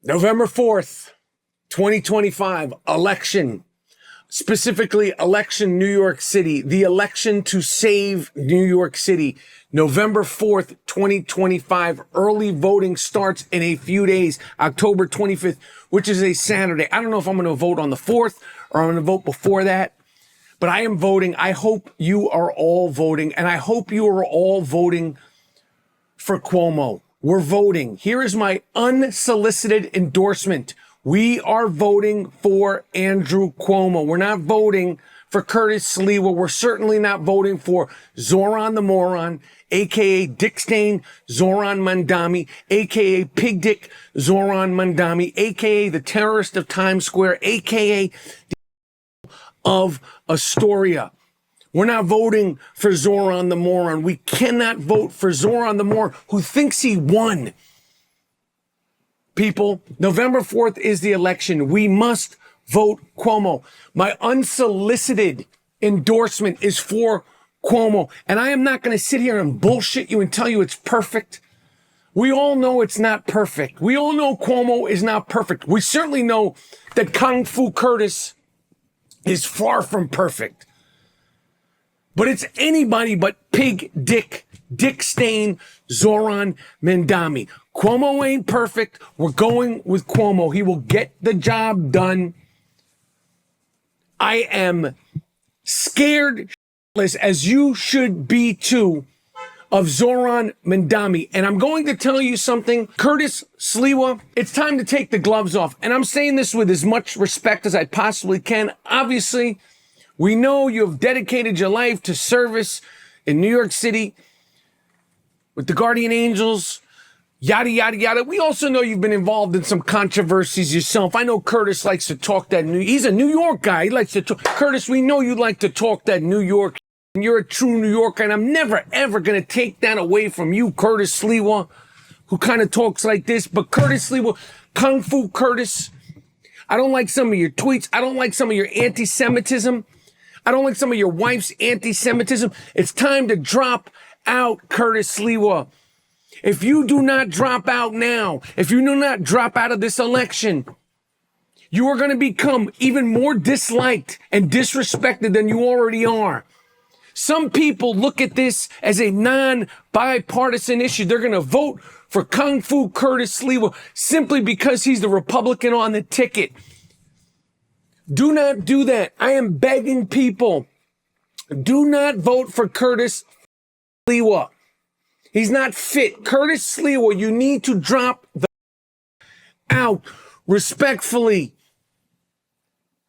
November 4th, 2025, election. Specifically, election New York City. The election to save New York City. November 4th, 2025. Early voting starts in a few days. October 25th, which is a Saturday. I don't know if I'm going to vote on the 4th or I'm going to vote before that. But I am voting. I hope you are all voting. And I hope you are all voting for Cuomo. We're voting. Here is my unsolicited endorsement. We are voting for Andrew Cuomo. We're not voting for Curtis Sliwa. We're certainly not voting for Zoron the Moron, a.k.a. Dick Stain Zoron Mandami, a.k.a. Pig Dick Zoron Mandami, a.k.a. the terrorist of Times Square, a.k.a. of Astoria. We're not voting for Zoron the Moron. We cannot vote for Zoron the Moron who thinks he won. People, November 4th is the election. We must vote Cuomo. My unsolicited endorsement is for Cuomo. And I am not going to sit here and bullshit you and tell you it's perfect. We all know it's not perfect. We all know Cuomo is not perfect. We certainly know that Kung Fu Curtis is far from perfect. But it's anybody but Pig Dick Stain Zoron Mandami. Cuomo ain't perfect. We're going with Cuomo. He will get the job done. I am scared shitless, as you should be too, of Zoron Mandami. And I'm going to tell you something. Curtis Sliwa, it's time to take the gloves off. And I'm saying this with as much respect as I possibly can. Obviously, we know you have dedicated your life to service in New York City with the Guardian Angels, yada, yada, yada. We also know you've been involved in some controversies yourself. I know Curtis likes to talk that he's a New York guy. He likes to talk. Curtis, we know you like to talk that New York. And you're a true New Yorker, and I'm never, ever going to take that away from you, Curtis Sliwa, who kind of talks like this. But Curtis Sliwa, Kung Fu Curtis, I don't like some of your tweets. I don't like some of your anti-Semitism. I don't like some of your wife's anti-Semitism. It's time to drop out, Curtis Sliwa. If you do not drop out now, if you do not drop out of this election, you are going to become even more disliked and disrespected than you already are. Some people look at this as a non-bipartisan issue. They're going to vote for Kung Fu Curtis Sliwa simply because he's the Republican on the ticket. Do not do that. I am begging people. Do not vote for Curtis Sliwa. He's not fit. Curtis Sliwa, you need to drop the out respectfully.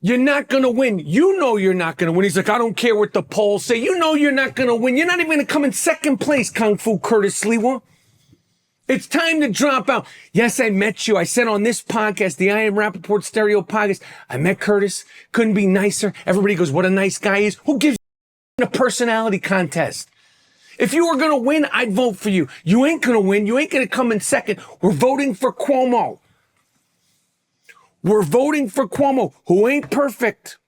You're not going to win. You know you're not going to win. He's like, I don't care what the polls say. You know you're not going to win. You're not even going to come in second place, Kung Fu Curtis Sliwa. It's time to drop out. Yes, I met you. I said on this podcast, the I Am Rapaport Stereo podcast, I met Curtis. Couldn't be nicer. Everybody goes, what a nice guy he is. Who gives a personality contest? If you were going to win, I'd vote for you. You ain't going to win. You ain't going to come in second. We're voting for Cuomo. We're voting for Cuomo, who ain't perfect.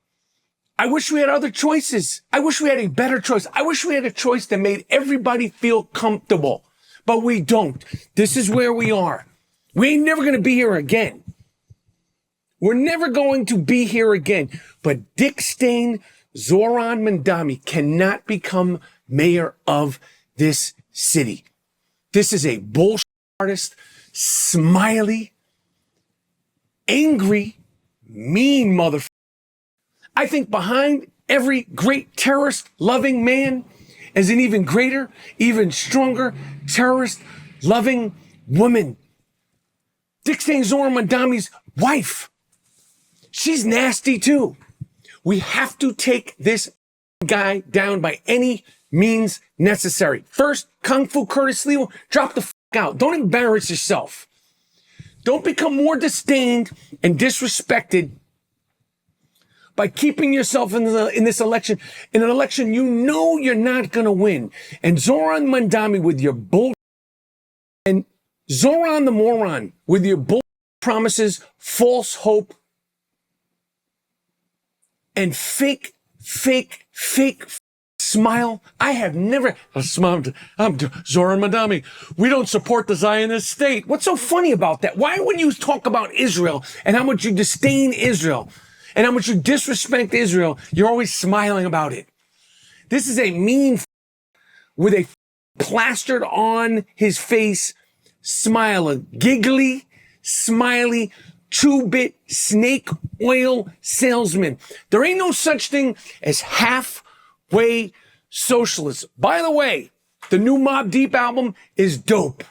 I wish we had other choices. I wish we had a better choice. I wish we had a choice that made everybody feel comfortable. But we don't. This is where we are. We ain't never going to be here again. We're never going to be here again. But Dick Stain Zoron Mandami cannot become mayor of this city. This is a bullshit artist, smiley, angry, mean motherfucker. I think behind every great terrorist-loving man is an even greater, even stronger terrorist-loving woman. Dick Stain Zoron Mandami's wife. She's nasty too. We have to take this guy down by any means necessary. First, Kung Fu Curtis Sliwa, drop the out. Don't embarrass yourself. Don't become more disdained and disrespected by keeping yourself in this election, in an election you know you're not going to win. And Zoron Mandami with your bull, and Zoron the Moron with your bull promises, false hope, and fake smile. I have never smiled. I'm Zoron Mandami. We don't support the Zionist state. What's so funny about that? Why would you talk about Israel and how much you disdain Israel and how much you disrespect Israel? You're always smiling about it. This is a mean with a plastered on his face smile, a giggly, smiley, two-bit snake oil salesman. There ain't no such thing as halfway socialist. By the way, the new Mobb Deep album is dope.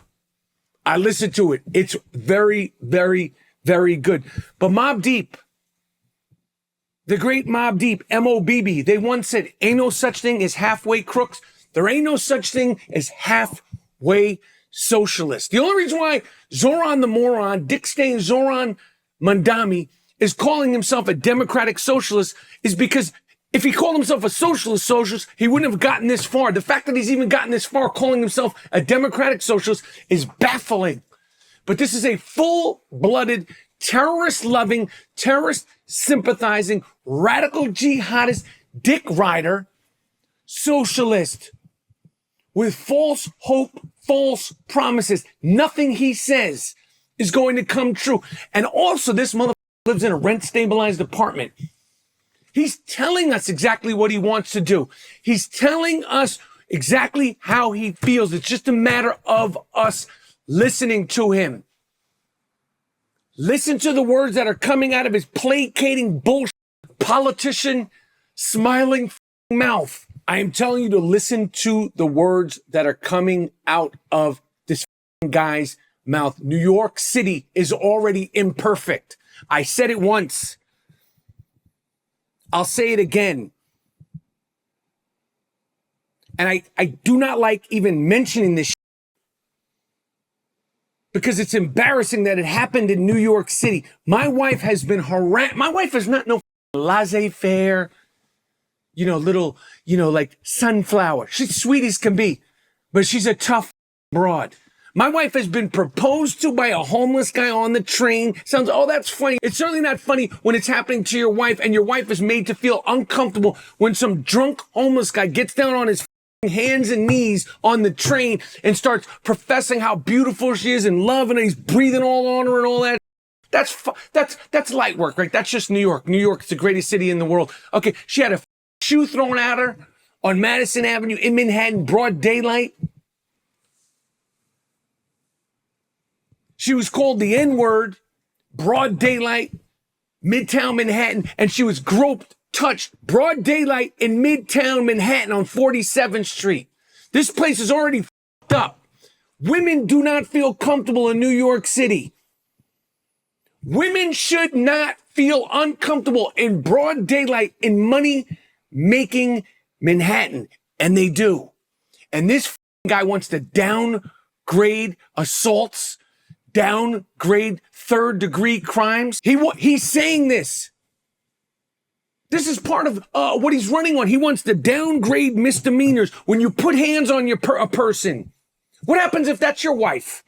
I listened to it. It's very, very, very good. But Mobb Deep, the great Mobb Deep, M-O-B-B, they once said, ain't no such thing as halfway crooks. There ain't no such thing as halfway socialist. The only reason why Zoron the moron, Dick Stain Zoron Mandami, is calling himself a democratic socialist is because if he called himself a socialist, he wouldn't have gotten this far. The fact that he's even gotten this far calling himself a democratic socialist is baffling. But this is a full-blooded, terrorist-loving, terrorist-sympathizing, radical jihadist, dick rider, socialist with false hope, false promises. Nothing he says is going to come true. And also, this motherfucker lives in a rent-stabilized apartment. He's telling us exactly what he wants to do. He's telling us exactly how he feels. It's just a matter of us listening to him. Listen to the words that are coming out of his placating bullshit politician smiling mouth. I am telling you to listen to the words that are coming out of this guy's mouth. New York City is already imperfect. I said it once. I'll say it again. And I do not like even mentioning this because it's embarrassing that it happened in New York City. My wife has been harassed. My wife is not no laissez-faire, little, like sunflower. She's sweet as can be, but she's a tough broad. My wife has been proposed to by a homeless guy on the train. Sounds, oh, that's funny. It's certainly not funny when it's happening to your wife and your wife is made to feel uncomfortable when some drunk homeless guy gets down on his hands and knees on the train and starts professing how beautiful she is and love and he's breathing all on her and all that. That's light work, right? That's just New York. New York is the greatest city in the world. Okay, she had a shoe thrown at her on Madison Avenue in Manhattan, broad daylight. She was called the N-word, broad daylight, Midtown Manhattan, and she was groped, touched, broad daylight in Midtown Manhattan on 47th Street. This place is already fucked up. Women do not feel comfortable in New York City. Women should not feel uncomfortable in broad daylight in money-making Manhattan, and they do. And this guy wants to downgrade assaults, downgrade third-degree crimes. He's saying this. This is part of what he's running on. He wants to downgrade misdemeanors when you put hands on a person. What happens if that's your wife?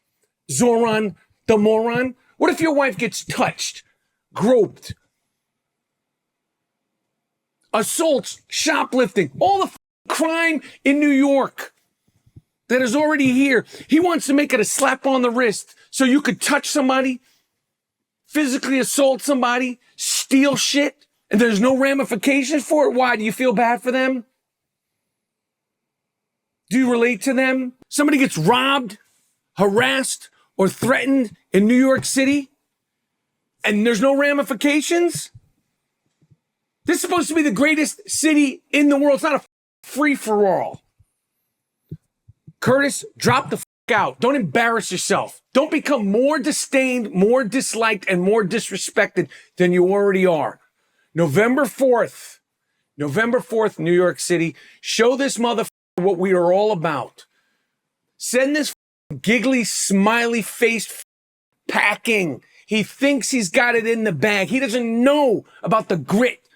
Zoron the moron? What if your wife gets touched, groped, assaults, shoplifting, all the crime in New York that is already here? He wants to make it a slap on the wrist so you could touch somebody, physically assault somebody, steal shit, and there's no ramifications for it. Why? Do you feel bad for them? Do you relate to them? Somebody gets robbed, harassed, or threatened in New York City, and there's no ramifications? This is supposed to be the greatest city in the world. It's not a free-for-all. Curtis, drop the out. Don't embarrass yourself. Don't become more disdained, more disliked, and more disrespected than you already are. November 4th, New York City. Show this motherfucker what we are all about. Send this giggly, smiley faced packing. He thinks he's got it in the bag. He doesn't know about the grit,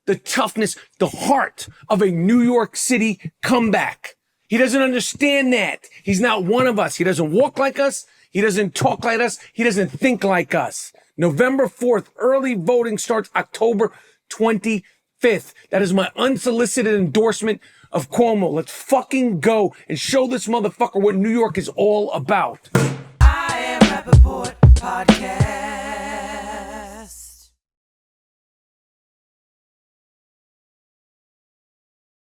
the toughness, the heart of a New York City comeback. He doesn't understand that. He's not one of us. He doesn't walk like us. He doesn't talk like us. He doesn't think like us. November 4th, early voting starts October 25th. That is my unsolicited endorsement of Cuomo. Let's fucking go and show this motherfucker what New York is all about. I am Rapaport Podcast.